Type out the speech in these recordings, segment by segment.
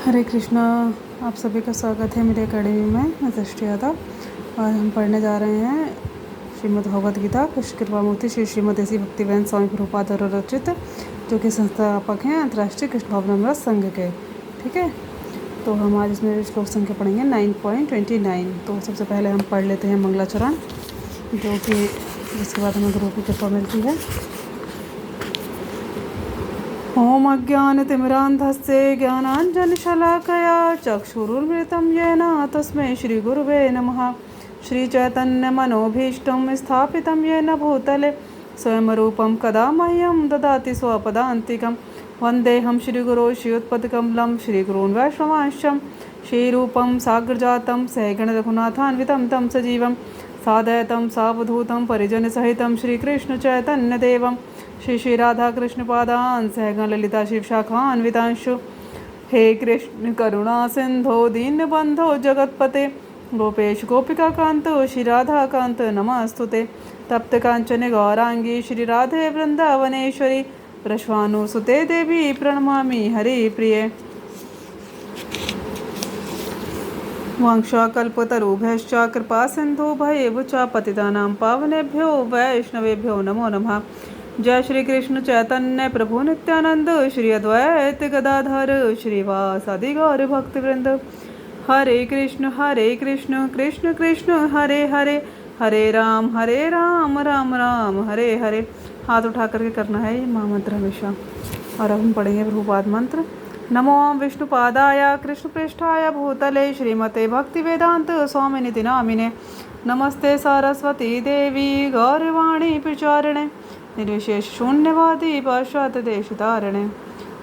हरे कृष्णा। आप सभी का स्वागत है मेरे अकेडमी में। मैं दृष्टि यादव और हम पढ़ने जा रहे हैं श्रीमद् भगवद गीता कृष्ण कृपामूर्ति श्री श्रीमद ऐसी भक्तिवेदांत स्वामी प्रभुपाद द्वारा रचित, जो कि संस्थापक हैं अंतर्राष्ट्रीय कृष्ण भावनामृत संघ के। ठीक है, तो हम आज इसमें श्लोक संख्या पढ़ेंगे 9.29। तो सबसे पहले हम पढ़ लेते हैं मंगलाचरण, जो कि जिसके बाद हमें गुरु की कृपा मिलती है। ओम अज्ञानतिमिरान्धस्य ज्ञानाञ्जनशलाकया चक्षुरुन्मिलितं येन तस्मै श्रीगुरुवे नमः। श्रीचैतन्यमनोभीष्टं स्थापितं येन भूतले स्वयं रूपं कदा मह्यं ददाति स्वपदान्तिकं। वन्देऽहं श्रीगुरो श्रीयुत्पदकमलं श्रीगुरून् वैष्णवांश्च श्रीरूपं साग्रजातं सहगणरघुनाथान्वितं तं सजीवं सादयतं सावधूतं परिजनसहितं श्रीकृष्णचैतन्यदेवं श्री राधा कृष्ण पादान सहगण ललिता शिव शाखान्वितांशु। हे कृष्ण करुणा सिंधो दीनबंधो जगतपते गोपेश गोपिका कांतो श्री राधा कांत नमस्तुते। तप्त कांचन गौरांगी श्री राधे वृंदावनेश्वरी वृषभानुसुते देवी प्रणमामि हरि प्रिये। वांशाकल्पतरुभ्यश्च कृपा सिंधु भयेव च पतितानां पावनेभ्यो वैष्णवेभ्यो नमो नमः। जय श्री कृष्ण चैतन्य प्रभु नित्यानंद श्री अद्वैत गदाधर श्रीवासादि गौर भक्तवृंद। हरे कृष्ण कृष्ण कृष्ण हरे हरे, हरे राम राम राम हरे हरे। हाथ उठा करके करना है ये महामंत्र हमेशा। और अब हम पढ़ेंगे प्रभुपाद मंत्र। नमो विष्णुपादाय कृष्णप्रेष्ठाय भूतले श्रीमते भक्तिवेदांत स्वामिनिति नामिने। नमस्ते सरस्वती देवी गौरवाणी प्रचारिणे निर्विशेष शून्यवादी पाश्चात्यदेशतारिणे।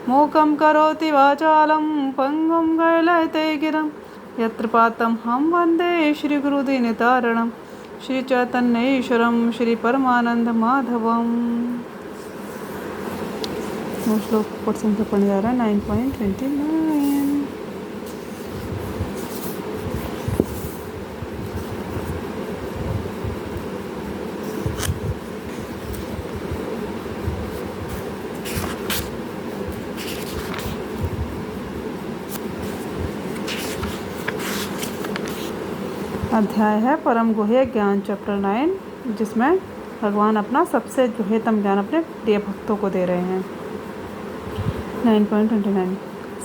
मूकं करोति वाचालं पंगुं गलयते गिरं यत्र पातं हम वन्दे श्रीगुरुदीनतारणं। श्रीचैतन्येश्वरं श्री परमानंद माधवम। श्लोक पर्सन पे पढ़ने जा रहा है 9.29। अध्याय है परम गुह्य ज्ञान, चैप्टर 9, जिसमें भगवान अपना सबसे गुह्यतम ज्ञान अपने प्रिय भक्तों को दे रहे हैं। 9.29।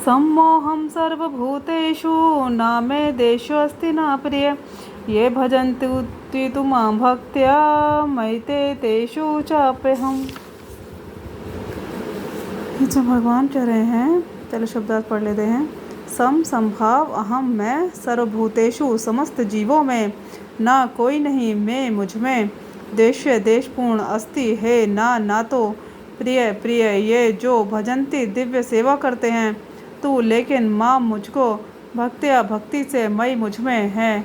सम्मोहं सर्वभूतेषु न मे देशो अस्ति न प्रिय ये भजन्ति तु मां भक्त्या मयि तेषु चाप्यहम्। जो भगवान कह रहे हैं, चलो शब्दार्थ पढ़ लेते हैं। सम संभाव अहम मैं, सर्वभूतेषु समस्त जीवों में, ना कोई नहीं मैं मुझ में, देश्य देशपूर्ण अस्ति है ना तो प्रिय प्रिय ये जो भजंती दिव्य सेवा करते हैं तू, लेकिन माँ मुझको भक्त्या भक्ति से मई मुझ में है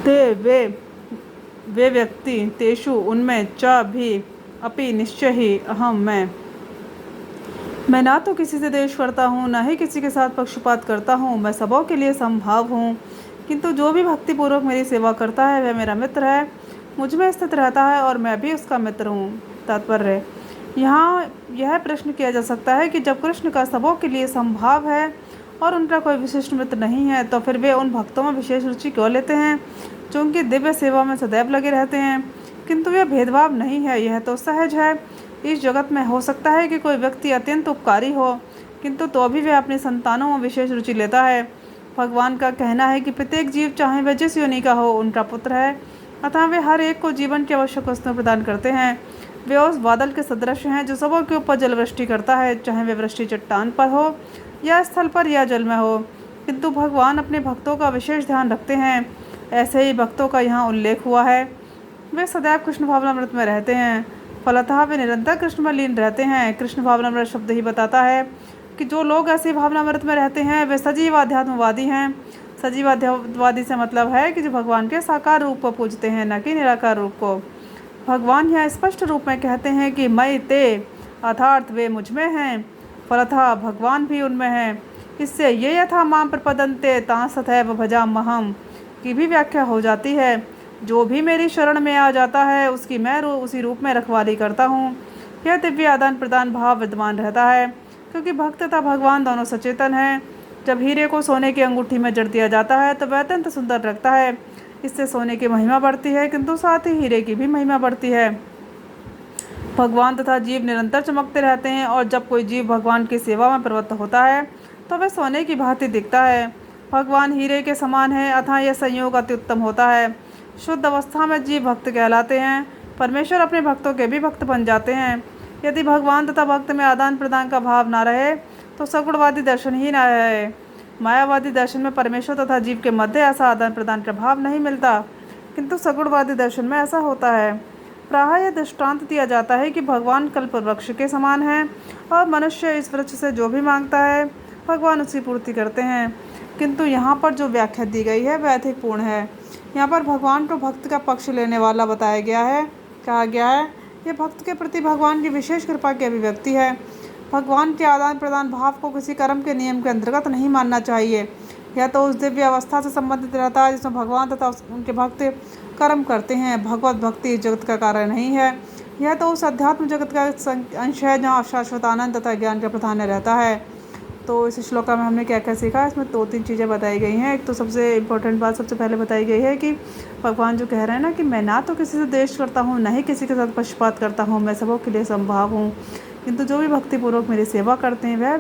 ते वे व्यक्ति तेषु उनमें च भी अपि निश्चय ही अहम मैं ना तो किसी से द्वेष करता हूँ, ना ही किसी के साथ पक्षपात करता हूँ। मैं सबों के लिए संभाव हूँ, किंतु जो भी भक्तिपूर्वक मेरी सेवा करता है वह मेरा मित्र है, मुझ में स्थित रहता है और मैं भी उसका मित्र हूँ। तात्पर्य, यहाँ यह प्रश्न किया जा सकता है कि जब कृष्ण का सबों के लिए संभाव है और उनका कोई विशिष्ट मित्र नहीं है, तो फिर वे उन भक्तों में विशेष रुचि क्यों लेते हैं जो उनकी दिव्य सेवा में सदैव लगे रहते हैं। किंतु यह भेदभाव नहीं है, यह तो सहज है। इस जगत में हो सकता है कि कोई व्यक्ति अत्यंत उपकारी हो, किंतु तो भी वह अपनी संतानों में विशेष रुचि लेता है। भगवान का कहना है कि प्रत्येक जीव, चाहे वह जिस योनि का हो, उनका पुत्र है, अतः वे हर एक को जीवन की आवश्यक वस्तुएं प्रदान करते हैं। वे उस बादल के सदृश हैं जो सबों के ऊपर जल वृष्टि करता है, चाहे वह वृष्टि चट्टान पर हो या स्थल पर या जल में हो। किंतु भगवान अपने भक्तों का विशेष ध्यान रखते हैं। ऐसे ही भक्तों का यहाँ उल्लेख हुआ है। वे सदैव कृष्ण भावनामृत में रहते हैं, फलतः वे निरंतर कृष्ण में लीन रहते हैं। कृष्ण भावनामृत शब्द ही बताता है कि जो लोग ऐसे भावनामृत में रहते हैं वे सजीव आध्यात्मवादी हैं। सजीव आध्यात्मवादी से मतलब है कि जो भगवान के साकार रूप को पूजते हैं, न कि निराकार रूप को। भगवान यहाँ स्पष्ट रूप में कहते हैं कि मयि ते, अर्थात वे मुझ में हैं, फलतः भगवान भी उनमें हैं। इससे ये यथा मां प्रपदन्ते तां तथैव भजाम्यहम् की भी व्याख्या हो जाती है। जो भी मेरी शरण में आ जाता है उसकी मैं उसी रूप में रखवाली करता हूँ। यह दिव्य आदान प्रदान भाव विद्यमान रहता है। क्योंकि भक्त तथा भगवान दोनों सचेतन हैं। जब हीरे को सोने की अंगूठी में जड़ दिया जाता है तो वह अत्यंत सुंदर लगता है। इससे सोने की महिमा बढ़ती है, किंतु साथ ही हीरे की भी महिमा बढ़ती है। भगवान तथा जीव निरंतर चमकते रहते हैं, और जब कोई जीव भगवान की सेवा में प्रवृत्त होता है तो वह सोने की भांति दिखता है। भगवान हीरे के समान है, अतः यह संयोग अति उत्तम होता है। शुद्ध अवस्था में जीव भक्त कहलाते हैं। परमेश्वर अपने भक्तों के भी भक्त बन जाते हैं। यदि भगवान तथा भक्त में आदान प्रदान का भाव न रहे तो सगुणवादी दर्शन ही न रहे। मायावादी दर्शन में परमेश्वर तथा जीव के मध्य ऐसा आदान प्रदान का भाव नहीं मिलता, किंतु सगुणवादी दर्शन में ऐसा होता है। प्रायः यह दृष्टांत दिया जाता है कि भगवान कल्प वृक्ष के समान है, और मनुष्य इस वृक्ष से जो भी मांगता है भगवान उसकी पूर्ति करते हैं। किंतु यहाँ पर जो व्याख्या दी गई है वह अधिक पूर्ण है। यहाँ पर भगवान को भक्त का पक्ष लेने वाला बताया गया है। कहा गया है, यह भक्त के प्रति भगवान की विशेष कृपा की अभिव्यक्ति है। भगवान के आदान प्रदान भाव को किसी कर्म के नियम के अंतर्गत नहीं मानना चाहिए। यह तो उस दिव्य अवस्था से संबंधित रहता है जिसमें भगवान तथा उनके भक्त कर्म करते हैं। भगवत भक्ति इस जगत का कार्य नहीं है। यह तो उस अध्यात्म जगत का अंश है जहाँ शाश्वत आनंद तथा ज्ञान का प्राधान्य रहता है। तो इस श्लोका में हमने क्या क्या सीखा, इसमें 2-3 चीज़ें बताई गई हैं। एक तो सबसे इम्पोर्टेंट बात सबसे पहले बताई गई है कि भगवान जो कह रहे हैं ना कि मैं ना तो किसी से द्वेष करता हूँ, ना ही किसी के साथ पक्षपात करता हूँ, मैं सबों के लिए संभाव हूँ, किंतु जो भी भक्तिपूर्वक मेरी सेवा करते हैं वह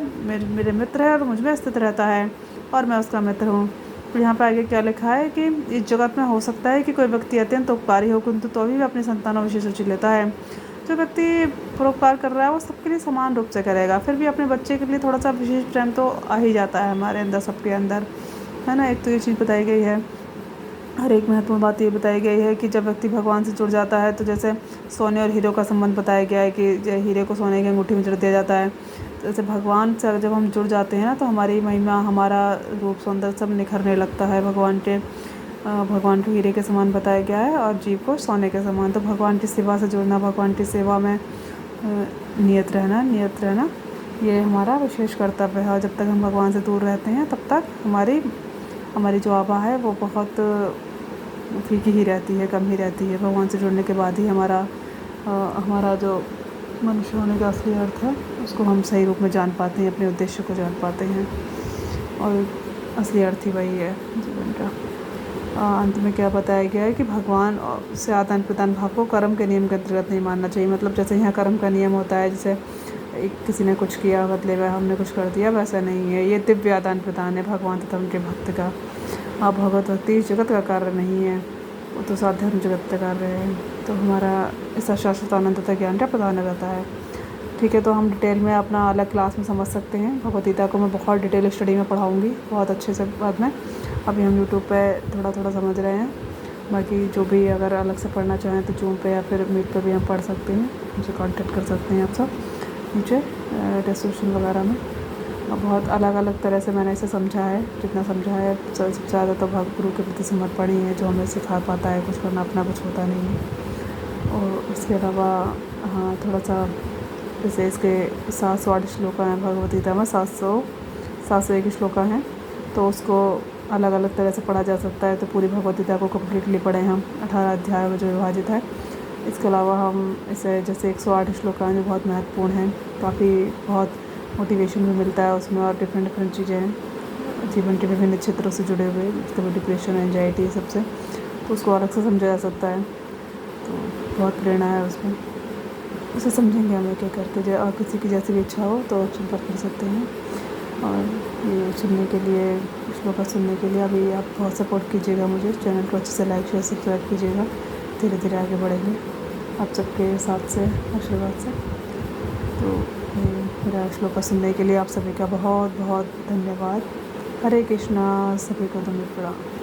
मेरे मित्र है और मुझ में स्थित रहता है और मैं उसका मित्र हूँ। तो यहाँ पर आगे क्या लिखा है कि इस जगत में हो सकता है कि कोई व्यक्ति अत्यंत उपकारी हो, किंतु तो भी अपनी संतानों विशेष रुचि लेता है। जो व्यक्ति परोपकार कर रहा है वो सबके लिए समान रूप से करेगा, फिर भी अपने बच्चे के लिए थोड़ा सा विशेष प्रेम तो आ ही जाता है हमारे अंदर, सबके अंदर, है ना। एक तो ये चीज़ बताई गई है। हर एक महत्वपूर्ण बात ये बताई गई है कि जब व्यक्ति भगवान से जुड़ जाता है तो जैसे सोने और हीरे का संबंध बताया गया है कि हीरे को सोने की अंगूठी में जड़ दिया जाता है। जैसे भगवान से जब हम जुड़ जाते हैं ना तो हमारी महिमा, हमारा रूप सौंदर्य सब निखरने लगता है। भगवान को हीरे के समान बताया गया है और जीव को सोने के समान। तो भगवान की सेवा से जुड़ना, भगवान की सेवा में नियत रहना ये हमारा विशेष कर्तव्य है। और जब तक हम भगवान से दूर रहते हैं तब तक हमारी जो आभा है वो बहुत फीकी ही रहती है, कम ही रहती है। भगवान से जुड़ने के बाद ही हमारा जो मनुष्य होने का असली अर्थ है उसको हम सही रूप में जान पाते हैं, अपने उद्देश्य को जान पाते हैं, और असली अर्थ ही वही है जीवन का। अंत में क्या बताया गया है कि भगवान से आदान प्रदान भाव को कर्म के नियम के अंतर्गत नहीं मानना चाहिए। मतलब जैसे यहाँ कर्म का नियम होता है, जैसे किसी ने कुछ किया बदले में हमने कुछ कर दिया, वैसा नहीं है। ये दिव्य आदान प्रदान है भगवान तथा उनके भक्त का। आप भगवत भक्ति इस जगत का कार्य नहीं है, वो तो साधारण जगत का कार्य है। तो हमारा ऐसा शाश्वत आनंद तथा ज्ञान का प्रदान रहता है। ठीक है, तो हम डिटेल में अपना अलग क्लास में समझ सकते हैं। भगवद गीता को मैं बहुत डिटेल स्टडी में पढ़ाऊँगी बहुत अच्छे से बाद में। अभी हम यूट्यूब पे थोड़ा समझ रहे हैं, बाकी जो भी अगर अलग से पढ़ना चाहें तो जूम पे या फिर मीट पे भी हम पढ़ सकते हैं। मुझे कांटेक्ट कर सकते हैं आप सब नीचे डिस्क्रिप्शन वगैरह में। और बहुत अलग अलग तरह से मैंने इसे समझा है, जितना समझा है सबसे ज़्यादा तो भक्त गुरु के प्रति समर्पण ही है जो हमें सिखा पाता है। कुछ करना अपना कुछ होता नहीं है। और इसके अलावा हाँ, थोड़ा सा जैसे इसके 708 श्लोका हैं भगवद गीता में, 701 श्लोका हैं, तो उसको अलग अलग तरह से पढ़ा जा सकता है। तो पूरी भगवद गीता को कम्प्लीटली पढ़ें हम, 18 अध्याय में जो विभाजित है। इसके अलावा हम इसे जैसे 108 श्लोका हैं जो बहुत महत्वपूर्ण हैं, काफ़ी बहुत मोटिवेशन भी मिलता है उसमें, और डिफरेंट चीज़ें हैं जीवन के विभिन्न क्षेत्रों से जुड़े हुए, जैसे डिप्रेशन, एंजाइटी सबसे, तो उसको अलग से समझा जा सकता है। तो बहुत प्रेरणा है उसमें, उसे समझेंगे हम एक एक करके। जो किसी की जैसी भी इच्छा हो तो संपर्क कर सकते हैं। और ये सुनने के लिए, श्लोका सुनने के लिए अभी आप बहुत सपोर्ट कीजिएगा मुझे। चैनल को अच्छे से लाइक शेयर सब्सक्राइब कीजिएगा। धीरे धीरे आगे बढ़ेंगे आप सबके साथ से, आशीर्वाद से। तो मेरा श्लोका सुनने के लिए आप सभी का बहुत बहुत धन्यवाद। हरे कृष्णा, सभी को धन्यवाद।